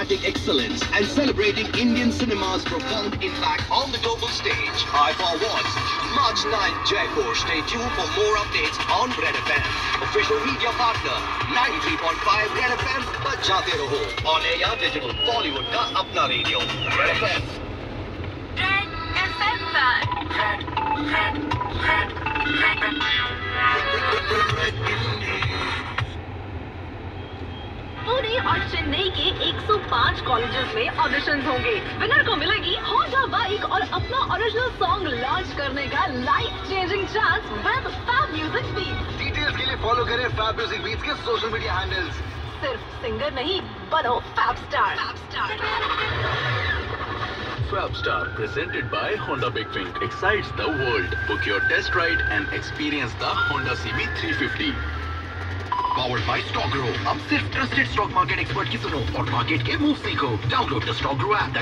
cinematic excellence and celebrating Indian cinema's profound impact on the global stage. IFA Awards, March 9, Jaipur. Stay tuned for more updates on Red FM. Official media partner, 93.5 Red FM, बजाते रहो. On air digital, Bollywood का अपना radio. Red FM. Red FM Pune और चेन्नई के 105 colleges में auditions होंगे. Winner को मिलेगी होंडा बाइक और अपना ओरिजिनल सॉन्ग लॉन्च करने का life changing chance with Fab Music Beats. Details के लिए फॉलो करें फैब म्यूजिक बीट्स के सोशल मीडिया हैंडल्स. सिर्फ सिंगर नहीं, बनो Fab Star. Fab Star, presented by Honda Big Wing, excites the world. Book your test ride and experience the Honda CB 350. Powered by StockGrow. अब सिर्फ trusted stock market expert की सुनो और market के move सीखो. Download the StockGrow app.